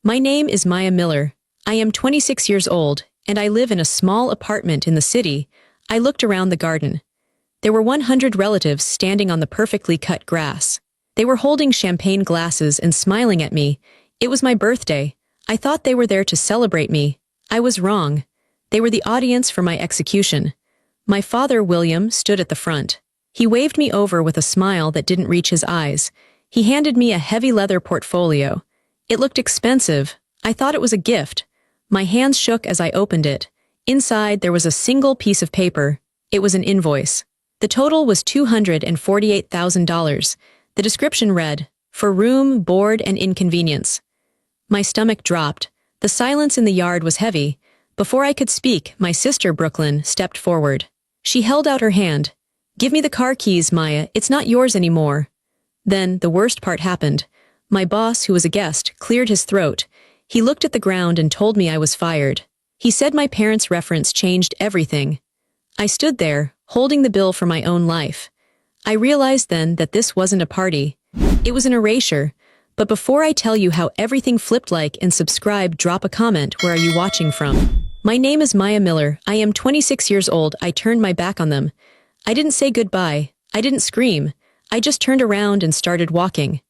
My name is Maya Miller. I am 26 years old, and I live in a small apartment in the city. I looked around the garden. There were 100 relatives standing on the perfectly cut grass. They were holding champagne glasses and smiling at me. It was my birthday. I thought they were there to celebrate me. I was wrong. They were the audience for my execution. My father, William, stood at the front. He waved me over with a smile that didn't reach his eyes. He handed me a heavy leather portfolio. It looked expensive. I thought it was a gift. My hands shook as I opened it. Inside, there was a single piece of paper. It was an invoice. The total was $248,000. The description read, "For room, board, and inconvenience." My stomach dropped. The silence in the yard was heavy. Before I could speak, my sister, Brooklyn, stepped forward. She held out her hand. "Give me the car keys, Maya. It's not yours anymore." Then, the worst part happened. My boss, who was a guest, cleared his throat. He looked at the ground and told me I was fired. He said my parents' reference changed everything. I stood there, holding the bill for my own life. I realized then that this wasn't a party. It was an erasure. But before I tell you how everything flipped, like and subscribe, drop a comment. Where are you watching from? My name is Maya Miller. I am 26 years old. I turned my back on them. I didn't say goodbye. I didn't scream. I just turned around and started walking.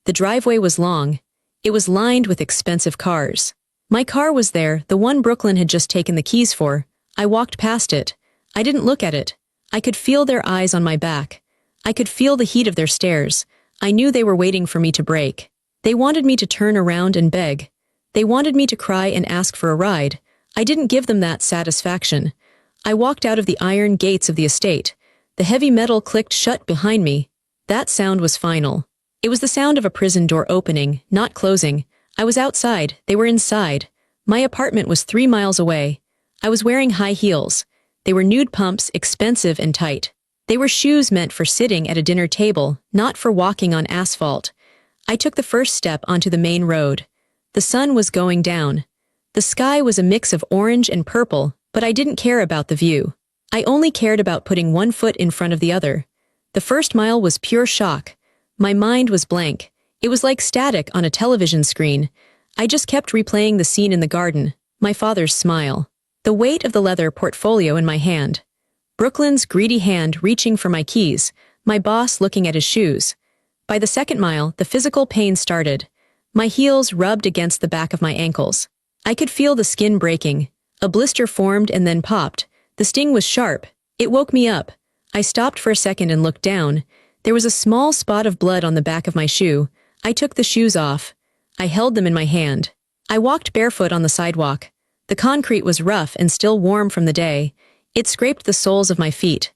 The driveway was long. It was lined with expensive cars. My car was there, the one Brooklyn had just taken the keys for. I walked past it. I didn't look at it. I could feel their eyes on my back. I could feel the heat of their stares. I knew they were waiting for me to break. They wanted me to turn around and beg. They wanted me to cry and ask for a ride. I didn't give them that satisfaction. I walked out of the iron gates of the estate. The heavy metal clicked shut behind me. That sound was final. It was the sound of a prison door opening, not closing. I was outside. They were inside. My apartment was 3 miles away. I was wearing high heels. They were nude pumps, expensive and tight. They were shoes meant for sitting at a dinner table, not for walking on asphalt. I took the first step onto the main road. The sun was going down. The sky was a mix of orange and purple, but I didn't care about the view. I only cared about putting one foot in front of the other. The first mile was pure shock. My mind was blank. It was like static on a television screen. I just kept replaying the scene in the garden, my father's smile, the weight of the leather portfolio in my hand, Brooklyn's greedy hand reaching for my keys, my boss looking at his shoes. By the second mile, the physical pain started. My heels rubbed against the back of my ankles. I could feel the skin breaking. A blister formed and then popped. The sting was sharp. It woke me up. I stopped for a second and looked down. There was a small spot of blood on the back of my shoe. I took the shoes off. I held them in my hand. I walked barefoot on the sidewalk. The concrete was rough and still warm from the day. It scraped the soles of my feet.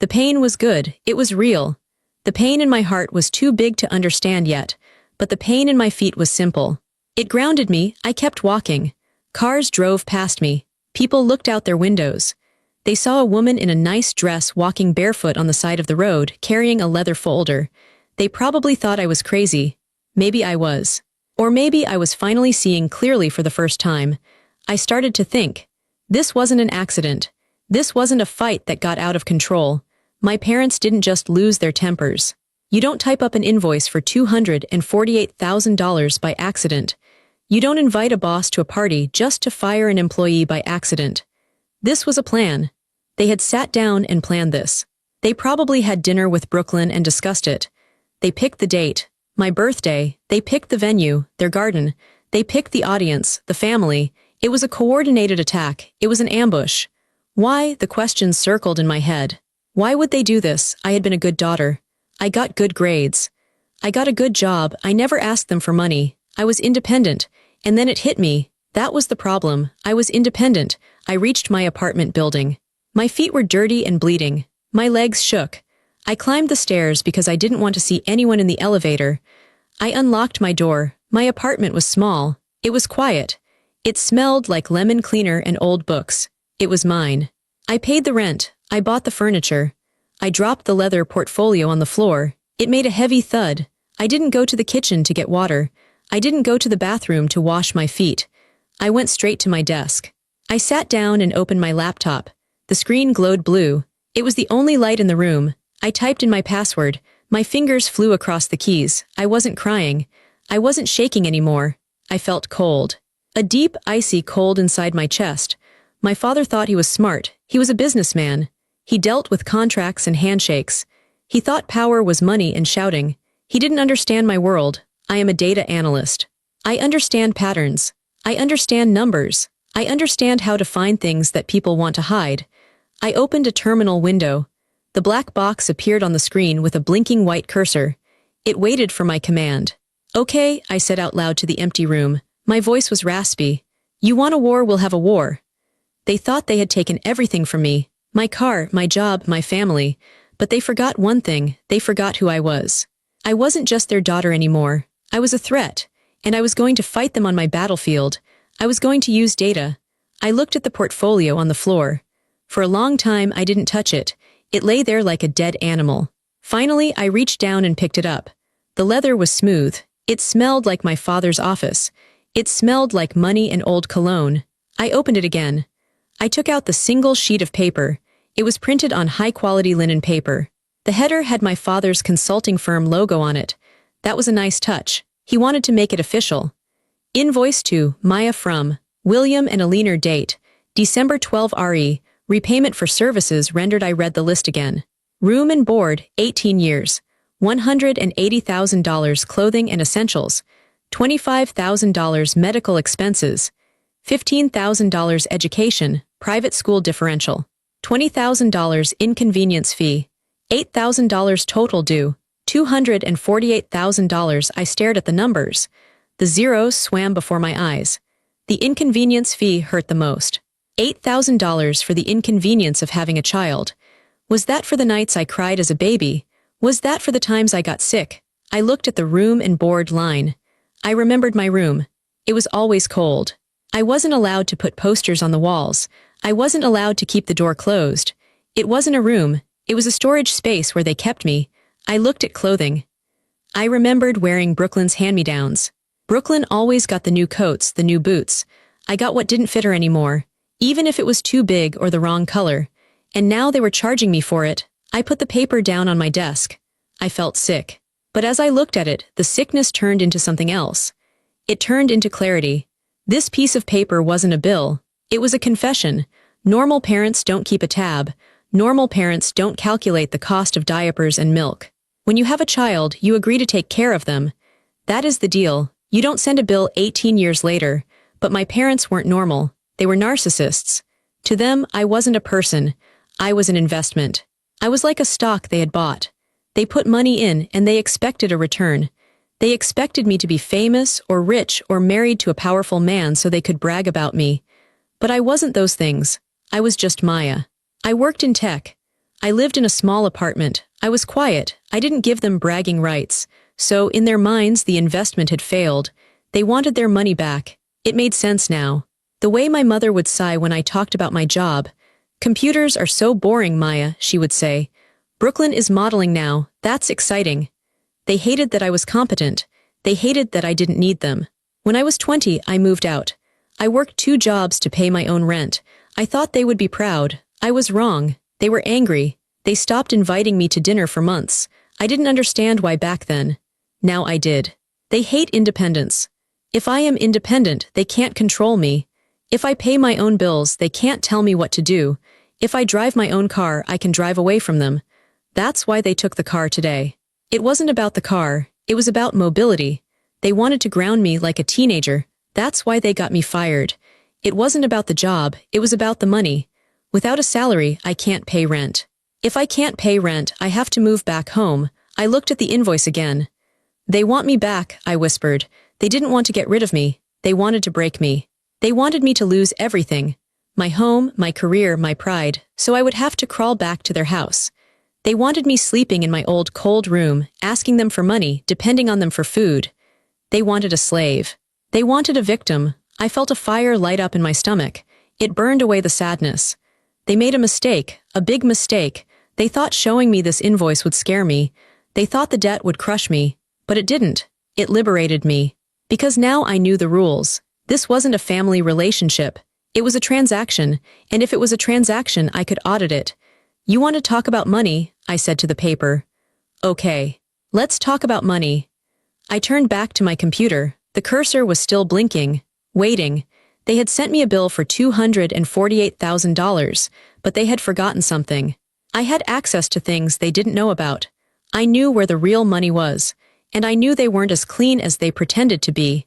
The pain was good. It was real. The pain in my heart was too big to understand yet, but the pain in my feet was simple. It grounded me. I kept walking. Cars drove past me. People looked out their windows. They saw a woman in a nice dress walking barefoot on the side of the road, carrying a leather folder. They probably thought I was crazy. Maybe I was. Or maybe I was finally seeing clearly for the first time. I started to think. This wasn't an accident. This wasn't a fight that got out of control. My parents didn't just lose their tempers. You don't type up an invoice for $248,000 by accident. You don't invite a boss to a party just to fire an employee by accident. This was a plan. They had sat down and planned this. They probably had dinner with Brooklyn and discussed it. They picked the date, my birthday. They picked the venue, their garden. They picked the audience, the family. It was a coordinated attack. It was an ambush. Why? The questions circled in my head. Why would they do this? I had been a good daughter. I got good grades. I got a good job. I never asked them for money. I was independent. And then it hit me. That was the problem. I was independent. I reached my apartment building. My feet were dirty and bleeding. My legs shook. I climbed the stairs because I didn't want to see anyone in the elevator. I unlocked my door. My apartment was small. It was quiet. It smelled like lemon cleaner and old books. It was mine. I paid the rent. I bought the furniture. I dropped the leather portfolio on the floor. It made a heavy thud. I didn't go to the kitchen to get water. I didn't go to the bathroom to wash my feet. I went straight to my desk. I sat down and opened my laptop. The screen glowed blue. It was the only light in the room. I typed in my password. My fingers flew across the keys. I wasn't crying. I wasn't shaking anymore. I felt cold. A deep, icy cold inside my chest. My father thought he was smart. He was a businessman. He dealt with contracts and handshakes. He thought power was money and shouting. He didn't understand my world. I am a data analyst. I understand patterns. I understand numbers. I understand how to find things that people want to hide. I opened a terminal window. The black box appeared on the screen with a blinking white cursor. It waited for my command. Okay, I said out loud to the empty room. My voice was raspy. You want a war, we'll have a war. They thought they had taken everything from me. My car, my job, my family. But they forgot one thing. They forgot who I was. I wasn't just their daughter anymore. I was a threat. And I was going to fight them on my battlefield. I was going to use data. I looked at the portfolio on the floor. For a long time, I didn't touch it. It lay there like a dead animal. Finally, I reached down and picked it up. The leather was smooth. It smelled like my father's office. It smelled like money and old cologne. I opened it again. I took out the single sheet of paper. It was printed on high-quality linen paper. The header had my father's consulting firm logo on it. That was a nice touch. He wanted to make it official. Invoice to Maya from William and Aliner, date December 12 RE, repayment for services rendered. I read the list again. Room and board, 18 years. $180,000 clothing and essentials. $25,000 medical expenses. $15,000 education, private school differential. $20,000 inconvenience fee. $8,000 total due. $248,000. I stared at the numbers. The zeros swam before my eyes. The inconvenience fee hurt the most. $8,000 for the inconvenience of having a child. Was that for the nights I cried as a baby? Was that for the times I got sick? I looked at the room and board line. I remembered my room. It was always cold. I wasn't allowed to put posters on the walls. I wasn't allowed to keep the door closed. It wasn't a room. It was a storage space where they kept me. I looked at clothing. I remembered wearing Brooklyn's hand-me-downs. Brooklyn always got the new coats, the new boots. I got what didn't fit her anymore, even if it was too big or the wrong color. And now they were charging me for it. I put the paper down on my desk. I felt sick. But as I looked at it, the sickness turned into something else. It turned into clarity. This piece of paper wasn't a bill. It was a confession. Normal parents don't keep a tab. Normal parents don't calculate the cost of diapers and milk. When you have a child, you agree to take care of them. That is the deal. You don't send a bill 18 years later. But my parents weren't normal. They were narcissists. To them, I wasn't a person. I was an investment. I was like a stock they had bought. They put money in and they expected a return. They expected me to be famous or rich or married to a powerful man so they could brag about me. But I wasn't those things. I was just Maya. I worked in tech. I lived in a small apartment. I was quiet. I didn't give them bragging rights. So, in their minds, the investment had failed. They wanted their money back. It made sense now. The way my mother would sigh when I talked about my job. Computers are so boring, Maya, she would say. Brooklyn is modeling now. That's exciting. They hated that I was competent. They hated that I didn't need them. When I was 20, I moved out. I worked 2 jobs to pay my own rent. I thought they would be proud. I was wrong. They were angry. They stopped inviting me to dinner for months. I didn't understand why back then. Now I did. They hate independence. If I am independent, they can't control me. If I pay my own bills, they can't tell me what to do. If I drive my own car, I can drive away from them. That's why they took the car today. It wasn't about the car. It was about mobility. They wanted to ground me like a teenager. That's why they got me fired. It wasn't about the job. It was about the money. Without a salary, I can't pay rent. If I can't pay rent, I have to move back home. I looked at the invoice again. They want me back, I whispered. They didn't want to get rid of me. They wanted to break me. They wanted me to lose everything. My home, my career, my pride, so I would have to crawl back to their house. They wanted me sleeping in my old cold room, asking them for money, depending on them for food. They wanted a slave. They wanted a victim. I felt a fire light up in my stomach. It burned away the sadness. They made a mistake, a big mistake. They thought showing me this invoice would scare me. They thought the debt would crush me. But it didn't. It liberated me. Because now I knew the rules. This wasn't a family relationship. It was a transaction, and if it was a transaction, I could audit it. You want to talk about money? I said to the paper. Okay. Let's talk about money. I turned back to my computer. The cursor was still blinking, waiting. They had sent me a bill for $248,000, but they had forgotten something. I had access to things they didn't know about. I knew where the real money was, and I knew they weren't as clean as they pretended to be.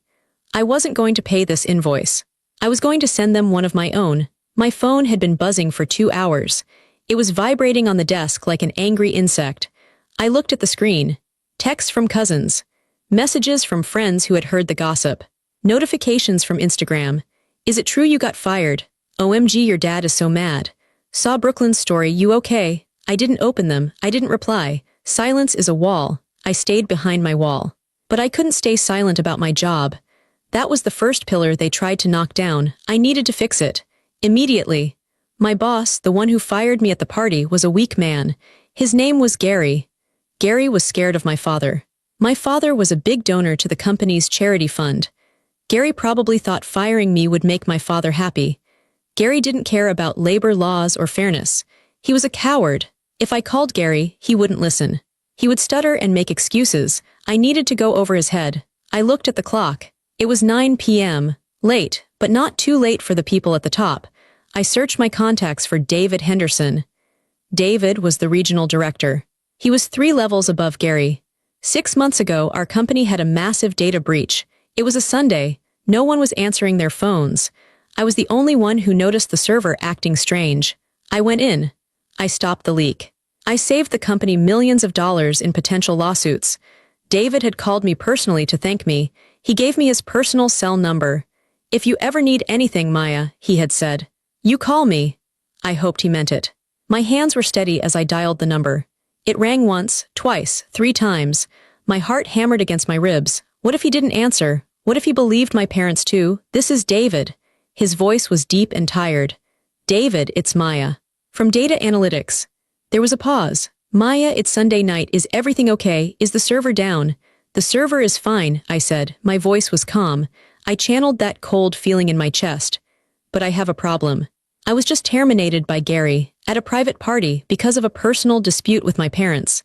I wasn't going to pay this invoice. I was going to send them one of my own. My phone had been buzzing for 2 hours. It was vibrating on the desk like an angry insect. I looked at the screen. Texts from cousins. Messages from friends who had heard the gossip. Notifications from Instagram. Is it true you got fired? OMG, your dad is so mad. Saw Brooklyn's story, you okay? I didn't open them. I didn't reply. Silence is a wall. I stayed behind my wall. But I couldn't stay silent about my job. That was the first pillar they tried to knock down. I needed to fix it. Immediately. My boss, the one who fired me at the party, was a weak man. His name was Gary. Gary was scared of my father. My father was a big donor to the company's charity fund. Gary probably thought firing me would make my father happy. Gary didn't care about labor laws or fairness. He was a coward. If I called Gary, he wouldn't listen. He would stutter and make excuses. I needed to go over his head. I looked at the clock. It was 9 p.m. Late, but not too late for the people at the top. I searched my contacts for David Henderson. David was the regional director. He was 3 levels above Gary. 6 months ago, our company had a massive data breach. It was a Sunday. No one was answering their phones. I was the only one who noticed the server acting strange. I went in. I stopped the leak. I saved the company millions of dollars in potential lawsuits. David had called me personally to thank me. He gave me his personal cell number. If you ever need anything, Maya, he had said, you call me. I hoped he meant it. My hands were steady as I dialed the number. It rang once, twice, 3 times. My heart hammered against my ribs. What if he didn't answer? What if he believed my parents too? This is David. His voice was deep and tired. David, it's Maya. From data analytics. There was a pause. Maya, it's Sunday night. Is everything okay? Is the server down? The server is fine, I said. My voice was calm. I channeled that cold feeling in my chest. But I have a problem. I was just terminated by Gary at a private party because of a personal dispute with my parents.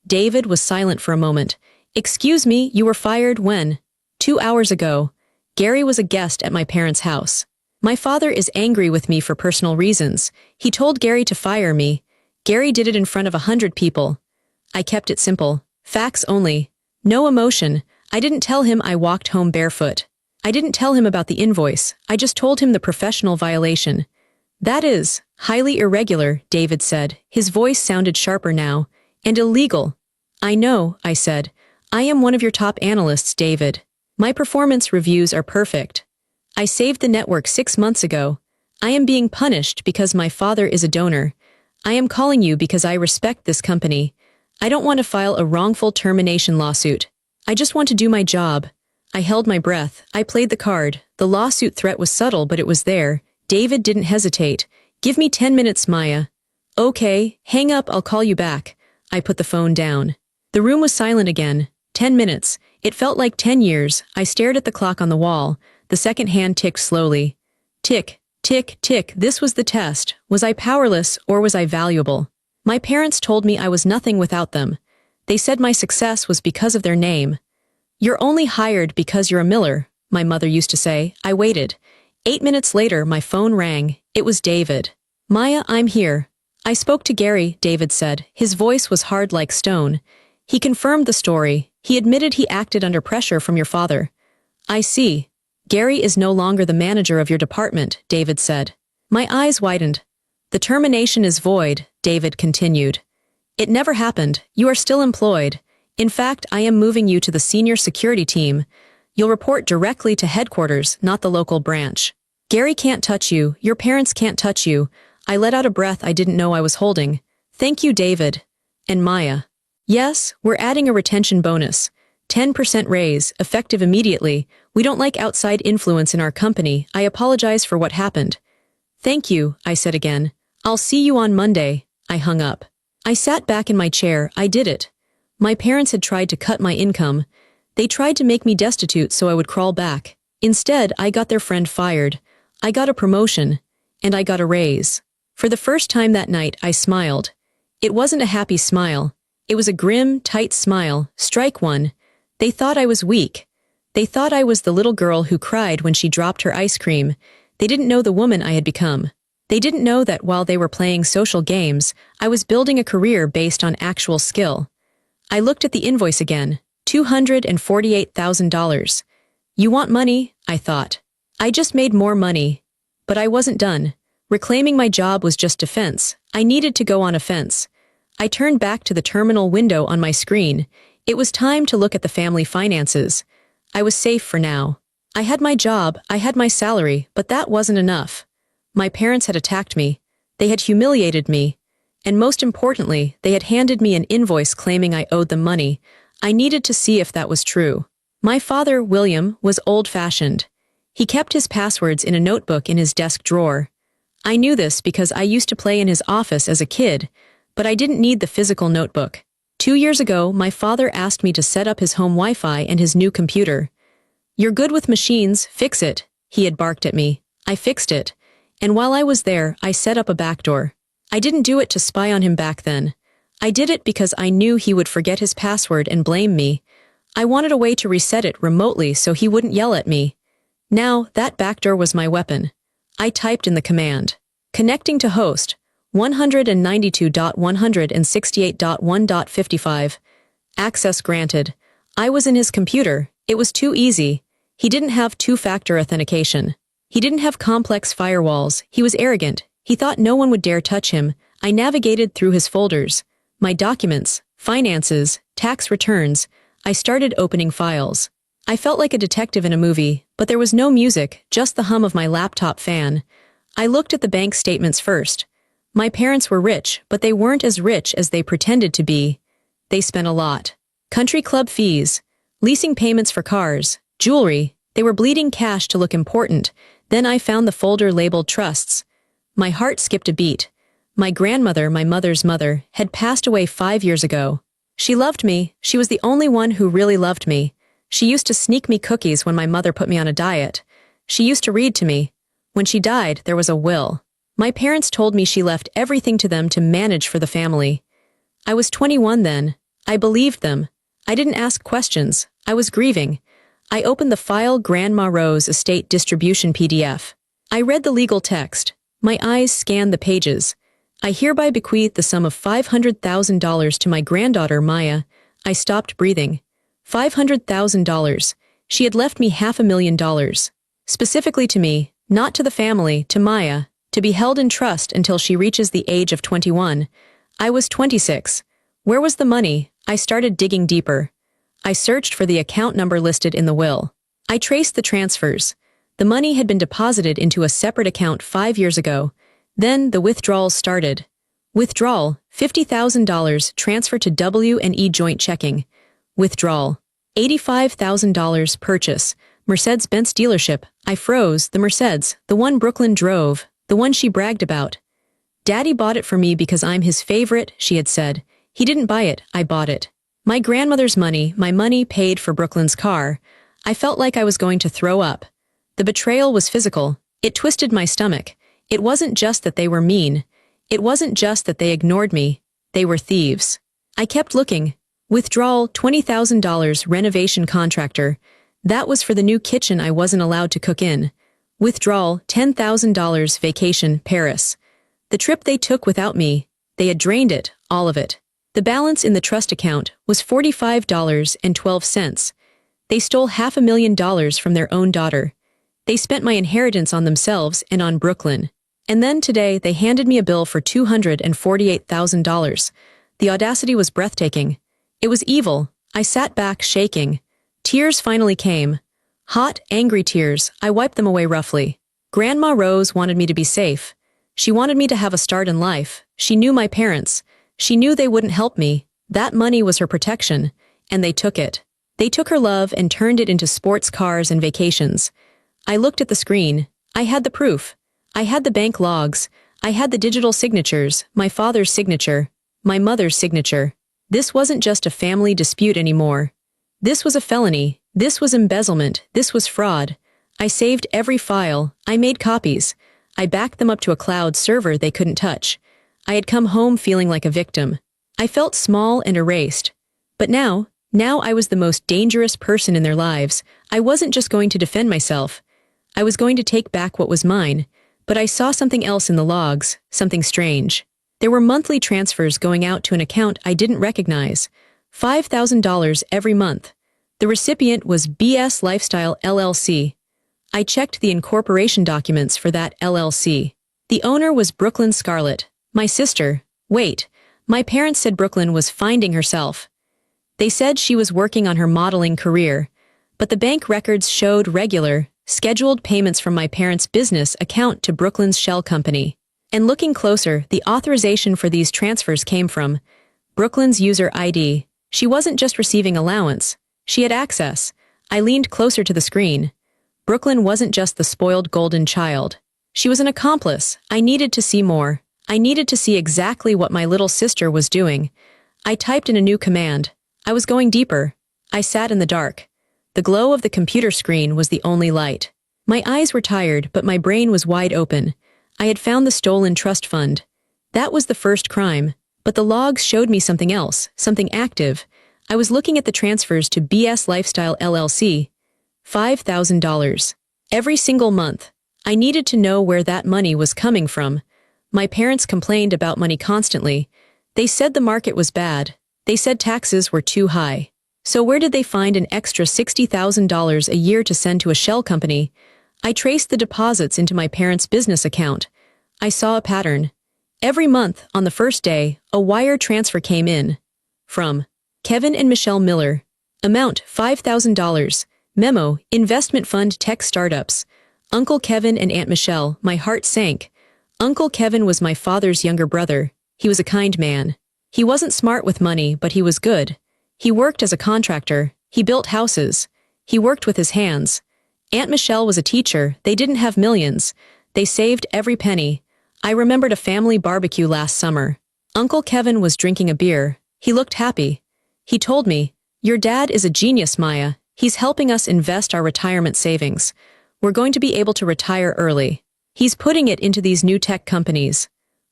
David was silent for a moment. Excuse me, you were fired when? 2 hours ago. Gary was a guest at my parents' house. My father is angry with me for personal reasons. He told Gary to fire me. Gary did it in front of 100 people. I kept it simple. Facts only. No emotion. I didn't tell him I walked home barefoot. I didn't tell him about the invoice. I just told him the professional violation. That is highly irregular, David said. His voice sounded sharper now. And illegal. I know, I said. I am one of your top analysts, David. My performance reviews are perfect. I saved the network 6 months ago. I am being punished because my father is a donor. I am calling you because I respect this company. I don't want to file a wrongful termination lawsuit. I just want to do my job. I held my breath. I played the card. The lawsuit threat was subtle, but it was there. David didn't hesitate. Give me 10 minutes, Maya. Okay, hang up, I'll call you back. I put the phone down. The room was silent again. 10 minutes. It felt like 10 years. I stared at the clock on the wall. The second hand ticked slowly. Tick, tick, tick. This was the test. Was I powerless or was I valuable? My parents told me I was nothing without them. They said my success was because of their name. You're only hired because you're a Miller, my mother used to say. I waited. 8 minutes later, my phone rang. It was David. Maya, I'm here. I spoke to Gary, David said. His voice was hard like stone. He confirmed the story. He admitted he acted under pressure from your father. I see. Gary is no longer the manager of your department, David said. My eyes widened. The termination is void, David continued. It never happened. You are still employed. In fact, I am moving you to the senior security team. You'll report directly to headquarters, not the local branch. Gary can't touch you. Your parents can't touch you. I let out a breath I didn't know I was holding. Thank you, David. And Maya. Yes, we're adding a retention bonus. 10% raise, effective immediately. We don't like outside influence in our company. I apologize for what happened. Thank you, I said again. I'll see you on Monday. I hung up. I sat back in my chair. I did it. My parents had tried to cut my income. They tried to make me destitute so I would crawl back. Instead, I got their friend fired. I got a promotion. And I got a raise. For the first time that night, I smiled. It wasn't a happy smile. It was a grim, tight smile. Strike one. They thought I was weak. They thought I was the little girl who cried when she dropped her ice cream. They didn't know the woman I had become. They didn't know that while they were playing social games, I was building a career based on actual skill. I looked at the invoice again. $248,000. You want money? I thought. I just made more money. But I wasn't done. Reclaiming my job was just defense. I needed to go on offense. I turned back to the terminal window on my screen. It was time to look at the family finances. I was safe for now. I had my job, I had my salary, but that wasn't enough. My parents had attacked me. They had humiliated me. And most importantly, they had handed me an invoice claiming I owed them money. I needed to see if that was true. My father, William, was old-fashioned. He kept his passwords in a notebook in his desk drawer. I knew this because I used to play in his office as a kid, but I didn't need the physical notebook. 2 years ago, my father asked me to set up his home Wi-Fi and his new computer. "You're good with machines, fix it," he had barked at me. I fixed it. And while I was there, I set up a backdoor. I didn't do it to spy on him back then. I did it because I knew he would forget his password and blame me. I wanted a way to reset it remotely so he wouldn't yell at me. Now, that backdoor was my weapon. I typed in the command. Connecting to host, 192.168.1.55. Access granted. I was in his computer. It was too easy. He didn't have two-factor authentication. He didn't have complex firewalls. He was arrogant. He thought no one would dare touch him. I navigated through his folders. My documents, finances, tax returns. I started opening files. I felt like a detective in a movie, but there was no music, just the hum of my laptop fan. I looked at the bank statements first. My parents were rich, but they weren't as rich as they pretended to be. They spent a lot. Country club fees, leasing payments for cars, jewelry. They were bleeding cash to look important. Then I found the folder labeled trusts. My heart skipped a beat. My grandmother, my mother's mother, had passed away 5 years ago. She loved me. She was the only one who really loved me. She used to sneak me cookies when my mother put me on a diet. She used to read to me. When she died, there was a will. My parents told me she left everything to them to manage for the family. I was 21 then. I believed them. I didn't ask questions. I was grieving. I opened the file Grandma Rose Estate Distribution PDF. I read the legal text. My eyes scanned the pages. I hereby bequeath the sum of $500,000 to my granddaughter Maya. I stopped breathing. $500,000. She had left me $500,000. Specifically to me, not to the family, to Maya, to be held in trust until she reaches the age of 21. I was 26. Where was the money? I started digging deeper. I searched for the account number listed in the will. I traced the transfers. The money had been deposited into a separate account 5 years ago. Then the withdrawals started. Withdrawal, $50,000 transferred to W&E joint checking. Withdrawal, $85,000 purchase. Mercedes-Benz dealership. I froze. The Mercedes, the one Brooklyn drove, the one she bragged about. Daddy bought it for me because I'm his favorite, she had said. He didn't buy it, I bought it. My grandmother's money, my money paid for Brooklyn's car. I felt like I was going to throw up. The betrayal was physical. It twisted my stomach. It wasn't just that they were mean. It wasn't just that they ignored me. They were thieves. I kept looking. Withdrawal, $20,000 renovation contractor. That was for the new kitchen I wasn't allowed to cook in. Withdrawal, $10,000 vacation, Paris. The trip they took without me. They had drained it, all of it. The balance in the trust account was $45.12. They stole $500,000 from their own daughter. They spent my inheritance on themselves and on Brooklyn. And then today they handed me a bill for $248,000. The audacity was breathtaking. It was evil. I sat back, shaking. Tears finally came. Hot, angry tears. I wiped them away roughly. Grandma Rose wanted me to be safe. She wanted me to have a start in life. She knew my parents. She knew they wouldn't help me. That money was her protection. And they took it. They took her love and turned it into sports cars and vacations. I looked at the screen. I had the proof. I had the bank logs. I had the digital signatures, my father's signature, my mother's signature. This wasn't just a family dispute anymore. This was a felony. This was embezzlement. This was fraud. I saved every file. I made copies. I backed them up to a cloud server they couldn't touch. I had come home feeling like a victim. I felt small and erased. But now Now I was the most dangerous person in their lives. I wasn't just going to defend myself. I was going to take back what was mine. But I saw something else in the logs, something strange. There were monthly transfers going out to an account I didn't recognize. $5,000 every month. The recipient was BS Lifestyle LLC. I checked the incorporation documents for that LLC. The owner was Brooklyn Scarlett, my sister. Wait, my parents said Brooklyn was finding herself. They said she was working on her modeling career, but the bank records showed regular, scheduled payments from my parents' business account to Brooklyn's shell company. And looking closer, the authorization for these transfers came from Brooklyn's user ID. She wasn't just receiving allowance. She had access. I leaned closer to the screen. Brooklyn wasn't just the spoiled golden child. She was an accomplice. I needed to see more. I needed to see exactly what my little sister was doing. I typed in a new command. I was going deeper. I sat in the dark. The glow of the computer screen was the only light. My eyes were tired, but my brain was wide open. I had found the stolen trust fund. That was the first crime. But the logs showed me something else, something active. I was looking at the transfers to BS Lifestyle LLC. $5,000. Every single month. I needed to know where that money was coming from. My parents complained about money constantly. They said the market was bad. They said taxes were too high. So where did they find an extra $60,000 a year to send to a shell company? I traced the deposits into my parents' business account. I saw a pattern. Every month, on the first day, a wire transfer came in. From Kevin and Michelle Miller. Amount $5,000. Memo, Investment Fund Tech Startups. Uncle Kevin and Aunt Michelle. My heart sank. Uncle Kevin was my father's younger brother. He was a kind man. He wasn't smart with money, but he was good. He worked as a contractor. He built houses. He worked with his hands. Aunt Michelle was a teacher. They didn't have millions. They saved every penny. I remembered a family barbecue last summer. Uncle Kevin was drinking a beer. He looked happy. He told me, "Your dad is a genius, Maya. He's helping us invest our retirement savings. We're going to be able to retire early. He's putting it into these new tech companies."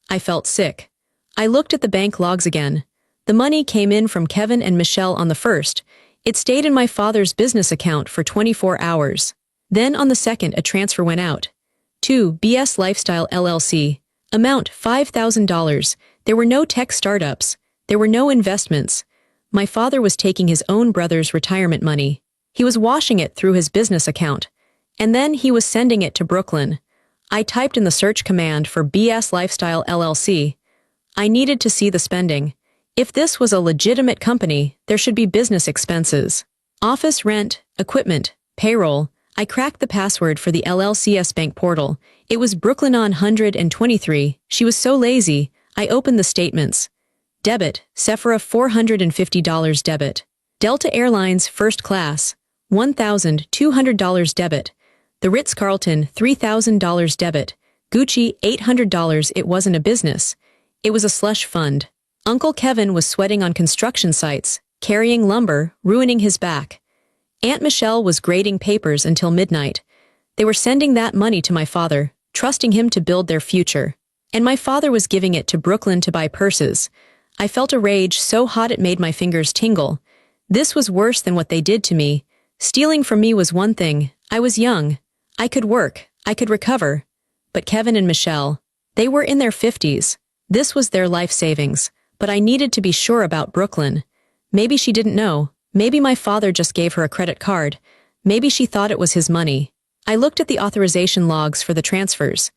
I felt sick. I looked at the bank logs again. The money came in from Kevin and Michelle on the first. It stayed in my father's business account for 24 hours. Then on the second, a transfer went out. To BS Lifestyle LLC. Amount $5,000. There were no tech startups. There were no investments. My father was taking his own brother's retirement money. He was washing it through his business account. And then he was sending it to Brooklyn. I typed in the search command for BS Lifestyle LLC. I needed to see the spending. If this was a legitimate company, there should be business expenses. Office rent, equipment, payroll. I cracked the password for the LLC's bank portal. It was Brooklyn on 123. She was so lazy. I opened the statements. Debit, Sephora $450 debit. Delta Airlines first class, $1,200 debit. The Ritz-Carlton $3,000 debit. Gucci $800. It wasn't a business. It was a slush fund. Uncle Kevin was sweating on construction sites, carrying lumber, ruining his back. Aunt Michelle was grading papers until midnight. They were sending that money to my father, trusting him to build their future. And my father was giving it to Brooklyn to buy purses. I felt a rage so hot it made my fingers tingle. This was worse than what they did to me. Stealing from me was one thing. I was young. I could work. I could recover. But Kevin and Michelle, they were in their 50s. This was their life savings. But I needed to be sure about Brooklyn. Maybe she didn't know. Maybe my father just gave her a credit card. Maybe she thought it was his money. I looked at the authorization logs for the transfers.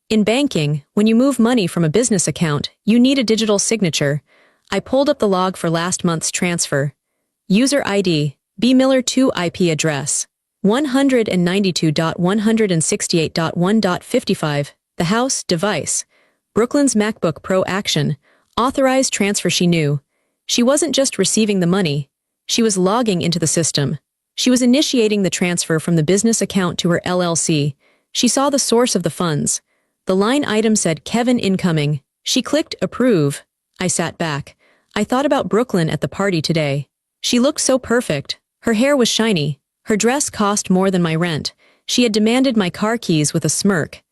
In banking, when you move money from a business account, you need a digital signature. I pulled up the log for last month's transfer. User ID, B. Miller 2 IP address, 192.168.1.55, the house, device. Brooklyn's MacBook Pro action, authorized transfer. She knew. She wasn't just receiving the money. She was logging into the system. She was initiating the transfer from the business account to her LLC. She saw the source of the funds. The line item said Kevin incoming. She clicked approve. I sat back. I thought about Brooklyn at the party today. She looked so perfect. Her hair was shiny. Her dress cost more than my rent. She had demanded my car keys with a smirk.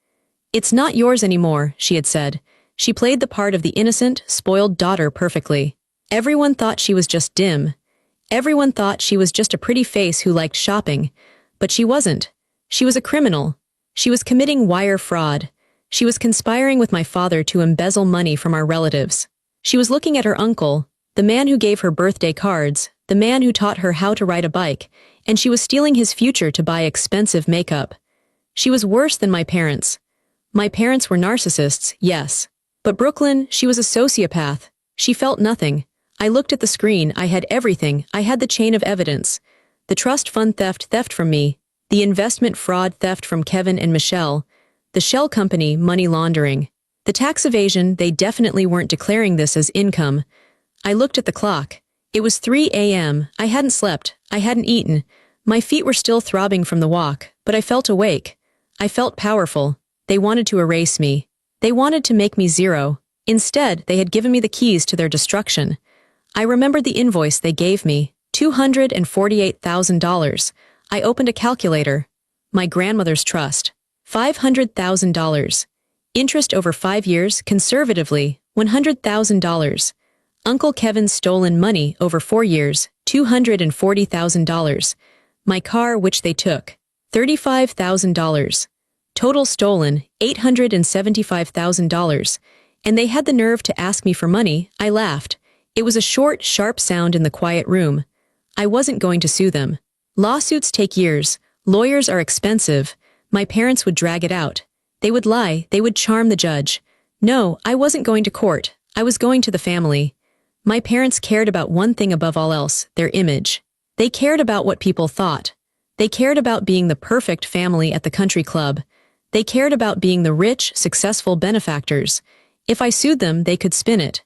"It's not yours anymore," she had said. She played the part of the innocent, spoiled daughter perfectly. Everyone thought she was just dim. Everyone thought she was just a pretty face who liked shopping, but she wasn't. She was a criminal. She was committing wire fraud. She was conspiring with my father to embezzle money from our relatives. She was looking at her uncle, the man who gave her birthday cards, the man who taught her how to ride a bike, and she was stealing his future to buy expensive makeup. She was worse than my parents. My parents were narcissists, yes. But Brooklyn, she was a sociopath. She felt nothing. I looked at the screen, I had everything, I had the chain of evidence. The trust fund theft from me, the investment fraud theft from Kevin and Michelle, the shell company money laundering. The tax evasion, they definitely weren't declaring this as income. I looked at the clock. It was 3 a.m., I hadn't slept, I hadn't eaten. My feet were still throbbing from the walk, but I felt awake. I felt powerful. They wanted to erase me. They wanted to make me zero. Instead, they had given me the keys to their destruction. I remembered the invoice they gave me, $248,000. I opened a calculator. My grandmother's trust, $500,000. Interest over 5 years, conservatively, $100,000. Uncle Kevin's stolen money over 4 years, $240,000. My car, which they took, $35,000. Total stolen, $875,000. And they had the nerve to ask me for money. I laughed. It was a short, sharp sound in the quiet room. I wasn't going to sue them. Lawsuits take years. Lawyers are expensive. My parents would drag it out. They would lie. They would charm the judge. No, I wasn't going to court. I was going to the family. My parents cared about one thing above all else, their image. They cared about what people thought. They cared about being the perfect family at the country club. They cared about being the rich, successful benefactors. If I sued them, they could spin it.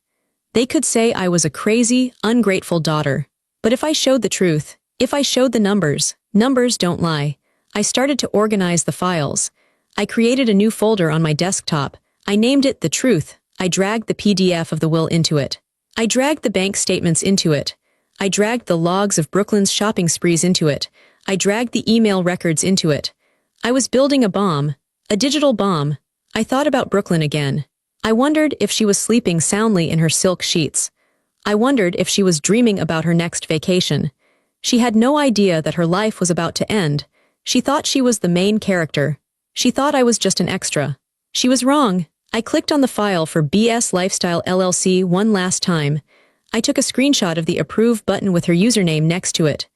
They could say I was a crazy, ungrateful daughter. But if I showed the truth, if I showed the numbers, numbers don't lie. I started to organize the files. I created a new folder on my desktop. I named it The Truth. I dragged the PDF of the will into it. I dragged the bank statements into it. I dragged the logs of Brooklyn's shopping sprees into it. I dragged the email records into it. I was building a bomb, a digital bomb. I thought about Brooklyn again. I wondered if she was sleeping soundly in her silk sheets. I wondered if she was dreaming about her next vacation. She had no idea that her life was about to end. She thought she was the main character. She thought I was just an extra. She was wrong. I clicked on the file for BS Lifestyle LLC one last time. I took a screenshot of the approve button with her username next to it.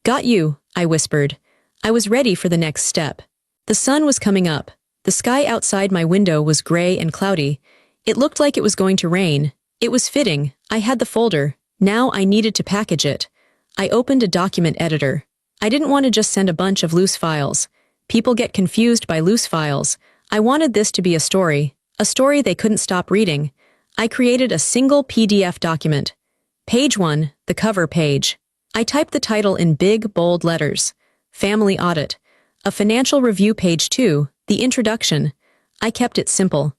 Got you, I whispered. I was ready for the next step. The sun was coming up. The sky outside my window was gray and cloudy. It looked like it was going to rain. It was fitting. I had the folder. Now I needed to package it. I opened a document editor. I didn't want to just send a bunch of loose files. People get confused by loose files. I wanted this to be a story they couldn't stop reading. I created a single PDF document. Page 1, the cover page. I typed the title in big, bold letters. Family Audit. A financial review. Page 2, the introduction. I kept it simple.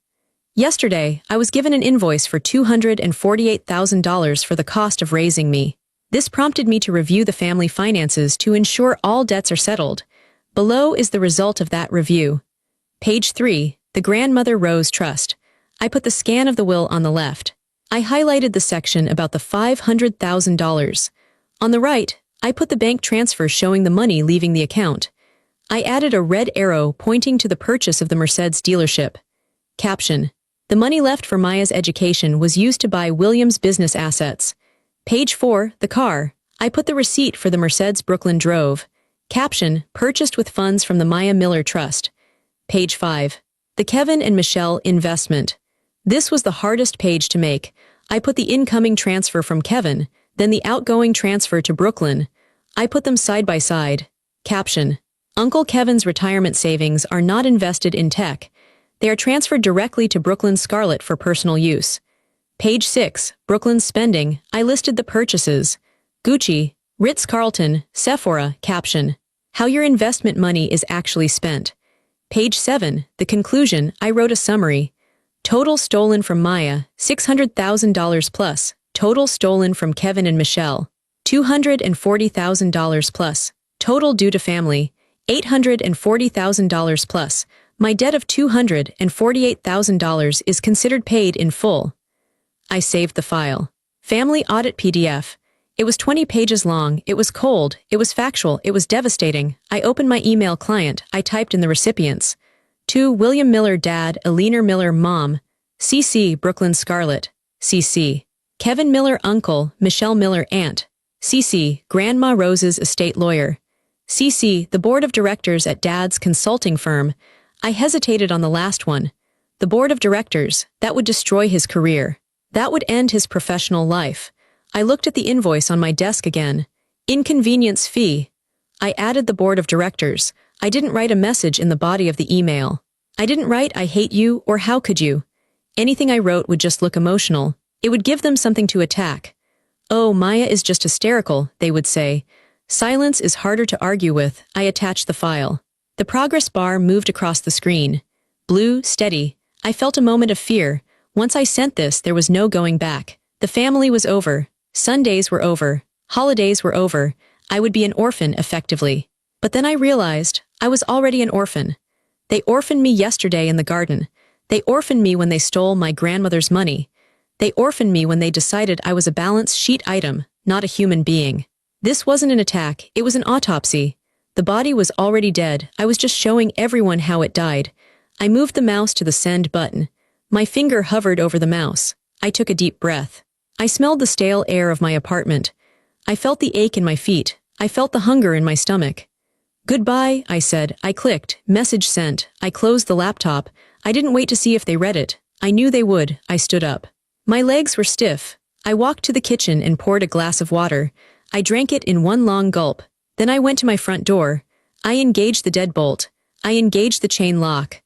Yesterday, I was given an invoice for $248,000 for the cost of raising me. This prompted me to review the family finances to ensure all debts are settled. Below is the result of that review. Page 3, the Grandmother Rose Trust. I put the scan of the will on the left. I highlighted the section about the $500,000. On the right, I put the bank transfer showing the money leaving the account. I added a red arrow pointing to the purchase of the Mercedes dealership. Caption: the money left for Maya's education was used to buy William's business assets. Page 4, the car. I put the receipt for the Mercedes Brooklyn drove. Caption: purchased with funds from the Maya Miller Trust. Page 5. The Kevin and Michelle investment. This was the hardest page to make. I put the incoming transfer from Kevin, then the outgoing transfer to Brooklyn. I put them side by side. Caption: Uncle Kevin's retirement savings are not invested in tech. They are transferred directly to Brooklyn Scarlett for personal use. Page 6, Brooklyn's spending. I listed the purchases. Gucci, Ritz-Carlton, Sephora. Caption: how your investment money is actually spent. Page 7, the conclusion. I wrote a summary. Total stolen from Maya, $600,000 plus. Total stolen from Kevin and Michelle, $240,000 plus. Total due to family, $840,000 plus. My debt of $248,000 is considered paid in full. I saved the file. Family Audit PDF. It was 20 pages long, it was cold, it was factual, it was devastating. I opened my email client, I typed in the recipients. To William Miller Dad, Eleanor Miller Mom, CC Brooklyn Scarlett, CC Kevin Miller Uncle, Michelle Miller Aunt, CC Grandma Rose's estate lawyer, CC the board of directors at Dad's consulting firm. I hesitated on the last one. The board of directors, that would destroy his career. That would end his professional life. I looked at the invoice on my desk again. Inconvenience fee. I added the board of directors. I didn't write a message in the body of the email. I didn't write I hate you or how could you. Anything I wrote would just look emotional. It would give them something to attack. Oh, Maya is just hysterical, they would say. Silence is harder to argue with. I attached the file. The progress bar moved across the screen. Blue, steady. I felt a moment of fear. Once I sent this, there was no going back. The family was over. Sundays were over. Holidays were over. I would be an orphan, effectively. But then I realized I was already an orphan. They orphaned me yesterday in the garden. They orphaned me when they stole my grandmother's money. They orphaned me when they decided I was a balance sheet item, not a human being. This wasn't an attack, it was an autopsy. The body was already dead. I was just showing everyone how it died. I moved the mouse to the send button. My finger hovered over the mouse. I took a deep breath. I smelled the stale air of my apartment. I felt the ache in my feet. I felt the hunger in my stomach. Goodbye, I said. I clicked. Message sent. I closed the laptop. I didn't wait to see if they read it. I knew they would. I stood up. My legs were stiff. I walked to the kitchen and poured a glass of water. I drank it in one long gulp. Then I went to my front door. I engaged the deadbolt. I engaged the chain lock.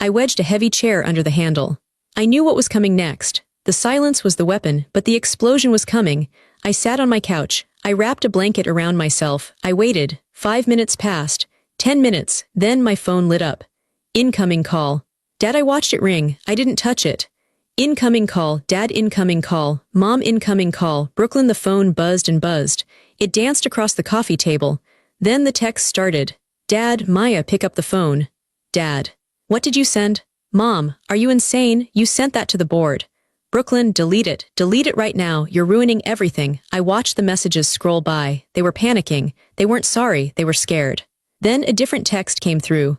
I wedged a heavy chair under the handle. I knew what was coming next. The silence was the weapon, but the explosion was coming. I sat on my couch. I wrapped a blanket around myself. I waited. 5 minutes passed. 10 minutes. Then my phone lit up. Incoming call. Dad, I watched it ring. I didn't touch it. Incoming call. Dad, incoming call. Mom, incoming call. Brooklyn, the phone buzzed and buzzed. It danced across the coffee table. Then the text started. Dad, Maya, pick up the phone. Dad. What did you send? Mom, are you insane? You sent that to the board. Brooklyn, delete it. Delete it right now. You're ruining everything. I watched the messages scroll by. They were panicking. They weren't sorry. They were scared. Then a different text came through.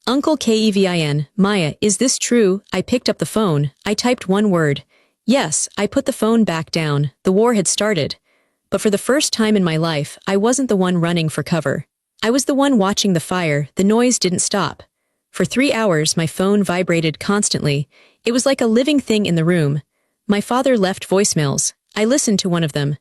Uncle Kevin, Maya, is this true? I picked up the phone. I typed one word. Yes, I put the phone back down. The war had started. But for the first time in my life, I wasn't the one running for cover. I was the one watching the fire. The noise didn't stop. For 3 hours, my phone vibrated constantly. It was like a living thing in the room. My father left voicemails. I listened to one of them.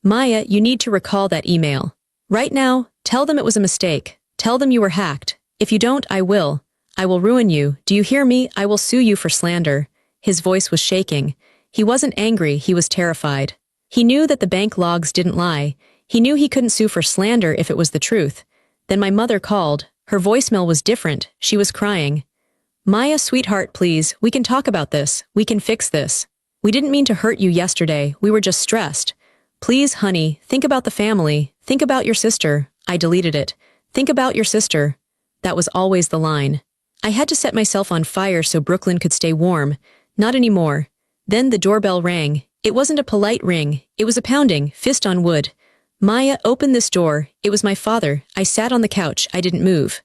Maya, you need to recall that email. Right now, tell them it was a mistake. Tell them you were hacked. If you don't, I will. I will ruin you. Do you hear me? I will sue you for slander. His voice was shaking. He wasn't angry, he was terrified. He knew that the bank logs didn't lie. He knew he couldn't sue for slander if it was the truth. Then my mother called. Her voicemail was different. She was crying. Maya, sweetheart, please, we can talk about this. We can fix this. We didn't mean to hurt you yesterday. We were just stressed. Please, honey, think about the family. Think about your sister. I deleted it. Think about your sister. That was always the line. I had to set myself on fire so Brooklyn could stay warm. Not anymore. Then the doorbell rang. It wasn't a polite ring. It was a pounding, fist on wood. Maya, open this door. It was my father. I sat on the couch. I didn't move.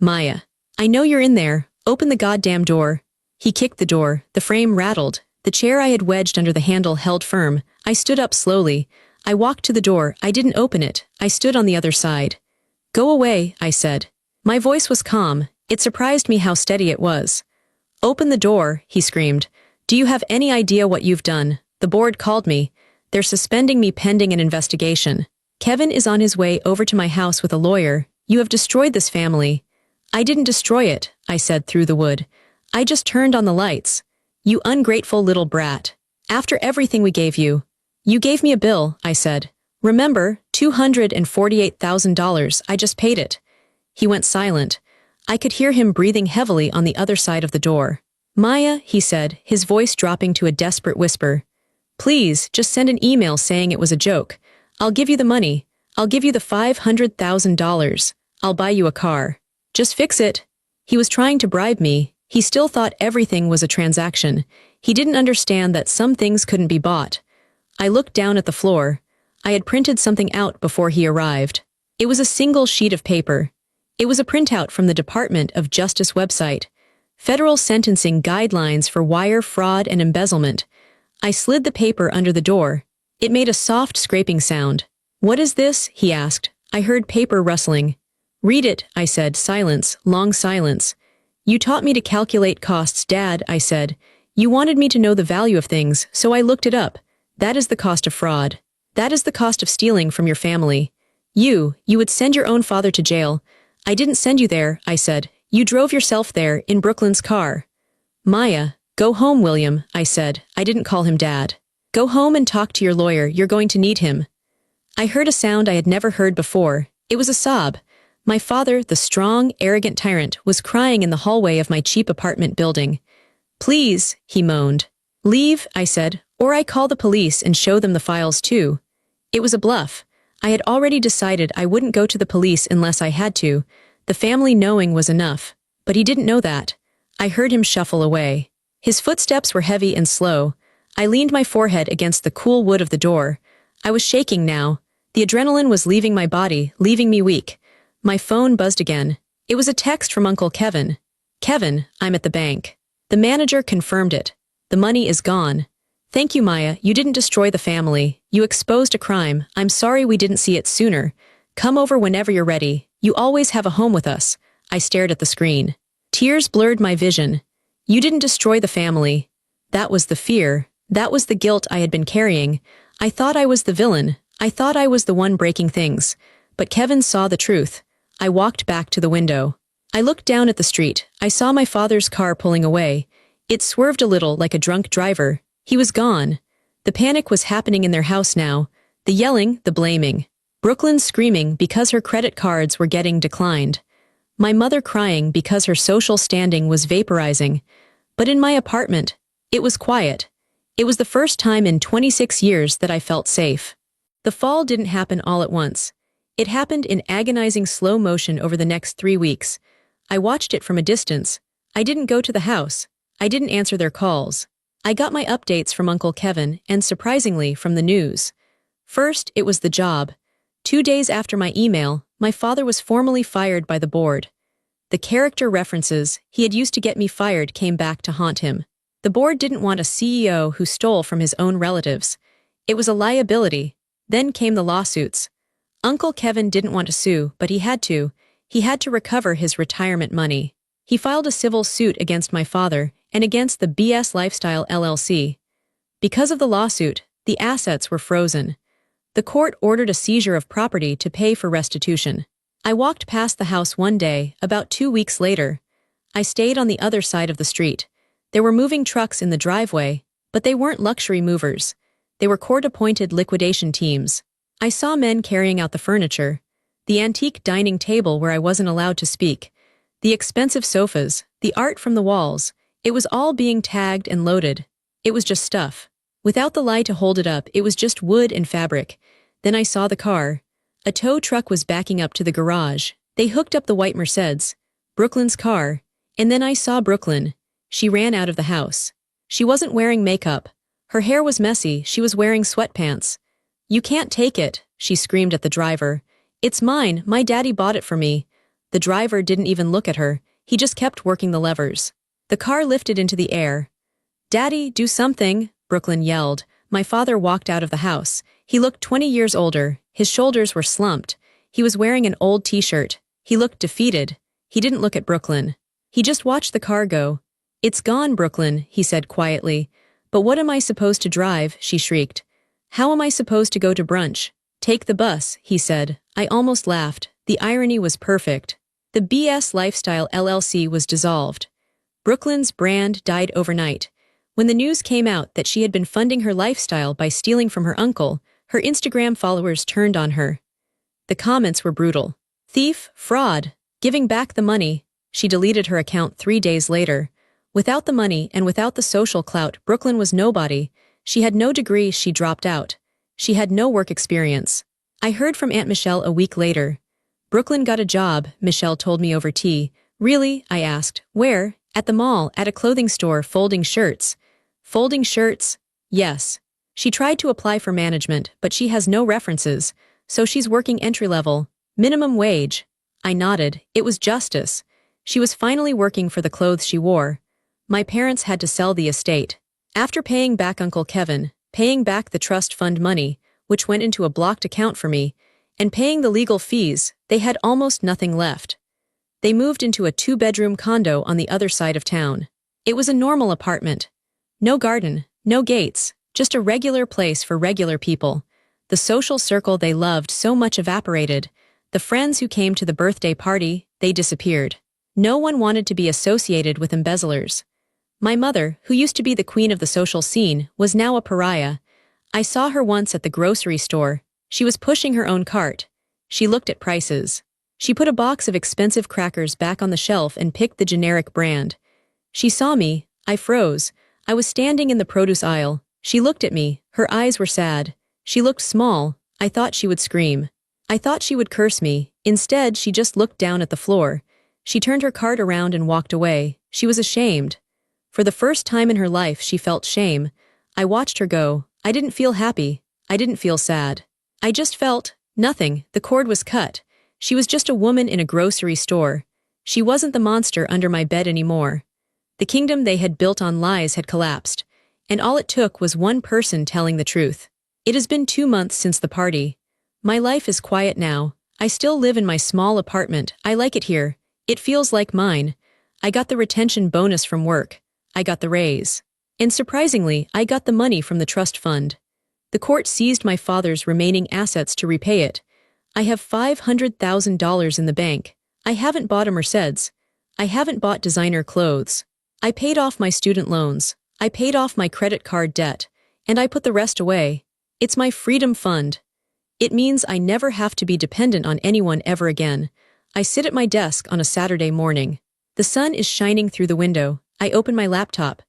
Maya. I know you're in there. Open the goddamn door. He kicked the door. The frame rattled. The chair I had wedged under the handle held firm. I stood up slowly. I walked to the door. I didn't open it. I stood on the other side. Go away, I said. My voice was calm. It surprised me how steady it was. Open the door, he screamed. Do you have any idea what you've done? The board called me. They're suspending me pending an investigation. Kevin is on his way over to my house with a lawyer. You have destroyed this family. I didn't destroy it, I said through the wood. I just turned on the lights. You ungrateful little brat. After everything we gave you. You gave me a bill, I said. Remember, $248,000, I just paid it. He went silent. I could hear him breathing heavily on the other side of the door. Maya, he said, his voice dropping to a desperate whisper. Please, just send an email saying it was a joke. I'll give you the money. I'll give you the $500,000. I'll buy you a car. Just fix it. He was trying to bribe me. He still thought everything was a transaction. He didn't understand that some things couldn't be bought. I looked down at the floor. I had printed something out before he arrived. It was a single sheet of paper. It was a printout from the Department of Justice website. Federal Sentencing Guidelines for Wire Fraud and Embezzlement. I slid the paper under the door. It made a soft scraping sound. "What is this?" he asked. I heard paper rustling. "Read it," I said. Silence, long silence. "You taught me to calculate costs, Dad," I said. "You wanted me to know the value of things, so I looked it up. That is the cost of fraud. That is the cost of stealing from your family. You would send your own father to jail. I didn't send you there," I said. "You drove yourself there, in Brooklyn's car." "Maya, go home, William," I said. I didn't call him Dad. "Go home and talk to your lawyer, you're going to need him." I heard a sound I had never heard before. It was a sob. My father, the strong, arrogant tyrant, was crying in the hallway of my cheap apartment building. "Please," he moaned. "Leave," I said, "or I call the police and show them the files too." It was a bluff. I had already decided I wouldn't go to the police unless I had to. The family knowing was enough. But he didn't know that. I heard him shuffle away. His footsteps were heavy and slow. I leaned my forehead against the cool wood of the door. I was shaking now. The adrenaline was leaving my body, leaving me weak. My phone buzzed again. It was a text from Uncle Kevin. "Kevin, I'm at the bank." The manager confirmed it. "The money is gone." "Thank you, Maya. You didn't destroy the family. You exposed a crime. I'm sorry we didn't see it sooner. Come over whenever you're ready. You always have a home with us." I stared at the screen. Tears blurred my vision. "You didn't destroy the family." That was the fear. That was the guilt I had been carrying. I thought I was the villain. I thought I was the one breaking things. But Kevin saw the truth. I walked back to the window. I looked down at the street. I saw my father's car pulling away. It swerved a little like a drunk driver. He was gone. The panic was happening in their house now. The yelling, the blaming. Brooklyn screaming because her credit cards were getting declined. My mother crying because her social standing was vaporizing. But in my apartment, it was quiet. It was the first time in 26 years that I felt safe. The fall didn't happen all at once. It happened in agonizing slow motion over the next 3 weeks. I watched it from a distance. I didn't go to the house. I didn't answer their calls. I got my updates from Uncle Kevin and, surprisingly, from the news. First, it was the job. 2 days after my email, my father was formally fired by the board. The character references he had used to get me fired came back to haunt him. The board didn't want a CEO who stole from his own relatives. It was a liability. Then came the lawsuits. Uncle Kevin didn't want to sue, but he had to. He had to recover his retirement money. He filed a civil suit against my father and against the BS Lifestyle LLC. Because of the lawsuit, the assets were frozen. The court ordered a seizure of property to pay for restitution. I walked past the house one day, about 2 weeks later. I stayed on the other side of the street. There were moving trucks in the driveway, but they weren't luxury movers. They were court-appointed liquidation teams. I saw men carrying out the furniture, the antique dining table where I wasn't allowed to speak, the expensive sofas, the art from the walls. It was all being tagged and loaded. It was just stuff. Without the lie to hold it up, it was just wood and fabric. Then I saw the car. A tow truck was backing up to the garage. They hooked up the white Mercedes, Brooklyn's car, and then I saw Brooklyn. She ran out of the house. She wasn't wearing makeup. Her hair was messy. She was wearing sweatpants. "You can't take it," she screamed at the driver. "It's mine. My daddy bought it for me." The driver didn't even look at her. He just kept working the levers. The car lifted into the air. "Daddy, do something," Brooklyn yelled. My father walked out of the house. He looked 20 years older. His shoulders were slumped. He was wearing an old t-shirt. He looked defeated. He didn't look at Brooklyn. He just watched the car go. "It's gone, Brooklyn," he said quietly. "But what am I supposed to drive?" she shrieked. "How am I supposed to go to brunch?" "Take the bus," he said. I almost laughed. The irony was perfect. The BS Lifestyle LLC was dissolved. Brooklyn's brand died overnight. When the news came out that she had been funding her lifestyle by stealing from her uncle, her Instagram followers turned on her. The comments were brutal. "Thief, fraud, giving back the money." She deleted her account 3 days later. Without the money and without the social clout, Brooklyn was nobody. She had no degree. She dropped out. She had no work experience. I heard from Aunt Michelle a week later. "Brooklyn got a job," Michelle told me over tea. "Really?" I asked. "Where?" "At the mall, at a clothing store, folding shirts." "Folding shirts?" "Yes." She tried to apply for management, but she has no references, so she's working entry-level, minimum wage. I nodded. It was justice. She was finally working for the clothes she wore. My parents had to sell the estate. After paying back Uncle Kevin, paying back the trust fund money, which went into a blocked account for me, and paying the legal fees, they had almost nothing left. They moved into a 2-bedroom condo on the other side of town. It was a normal apartment. No garden, no gates, just a regular place for regular people. The social circle they loved so much evaporated. The friends who came to the birthday party, they disappeared. No one wanted to be associated with embezzlers. My mother, who used to be the queen of the social scene, was now a pariah. I saw her once at the grocery store. She was pushing her own cart. She looked at prices. She put a box of expensive crackers back on the shelf and picked the generic brand. She saw me. I froze. I was standing in the produce aisle. She looked at me. Her eyes were sad. She looked small. I thought she would scream. I thought she would curse me. Instead, she just looked down at the floor. She turned her cart around and walked away. She was ashamed. For the first time in her life, she felt shame. I watched her go. I didn't feel happy. I didn't feel sad. I just felt nothing. The cord was cut. She was just a woman in a grocery store. She wasn't the monster under my bed anymore. The kingdom they had built on lies had collapsed, and all it took was one person telling the truth. It has been 2 months since the party. My life is quiet now. I still live in my small apartment. I like it here. It feels like mine. I got the retention bonus from work. I got the raise. And surprisingly, I got the money from the trust fund. The court seized my father's remaining assets to repay it. I have $500,000 in the bank. I haven't bought a Mercedes. I haven't bought designer clothes. I paid off my student loans. I paid off my credit card debt. And I put the rest away. It's my freedom fund. It means I never have to be dependent on anyone ever again. I sit at my desk on a Saturday morning. The sun is shining through the window. I open my laptop.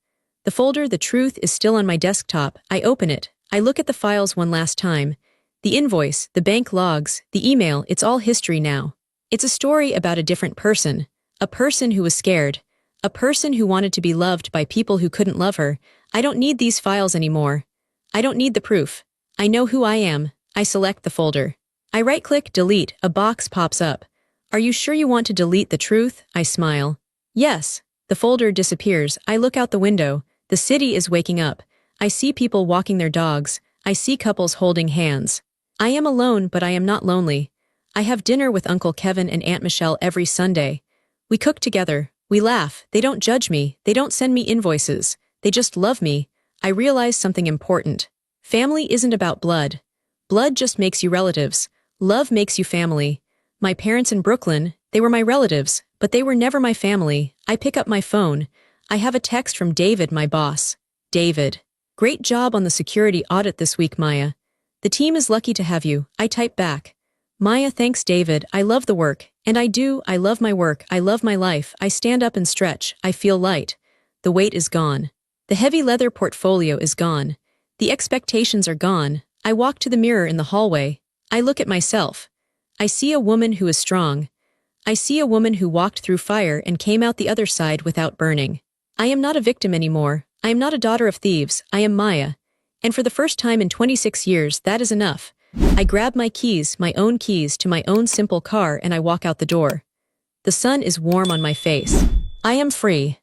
The folder The Truth is still on my desktop. I open it. I look at the files one last time. The invoice, the bank logs, the email, it's all history now. It's a story about a different person. A person who was scared. A person who wanted to be loved by people who couldn't love her. I don't need these files anymore. I don't need the proof. I know who I am. I select the folder. I right-click Delete. A box pops up. Are you sure you want to delete the truth? I smile. Yes. The folder disappears. I look out the window. The city is waking up. I see people walking their dogs. I see couples holding hands. I am alone, but I am not lonely. I have dinner with Uncle Kevin and Aunt Michelle every Sunday. We cook together. We laugh. They don't judge me. They don't send me invoices. They just love me. I realize something important. Family isn't about blood. Blood just makes you relatives. Love makes you family. My parents in Brooklyn, they were my relatives, but they were never my family. I pick up my phone. I have a text from David, my boss. David. Great job on the security audit this week, Maya. The team is lucky to have you. I type back. Maya, thanks, David. I love the work. And I do. I love my work. I love my life. I stand up and stretch. I feel light. The weight is gone. The heavy leather portfolio is gone. The expectations are gone. I walk to the mirror in the hallway. I look at myself. I see a woman who is strong. I see a woman who walked through fire and came out the other side without burning. I am not a victim anymore. I am not a daughter of thieves. I am Maya. And for the first time in 26 years, that is enough. I grab my keys, my own keys to my own simple car, and I walk out the door. The sun is warm on my face. I am free.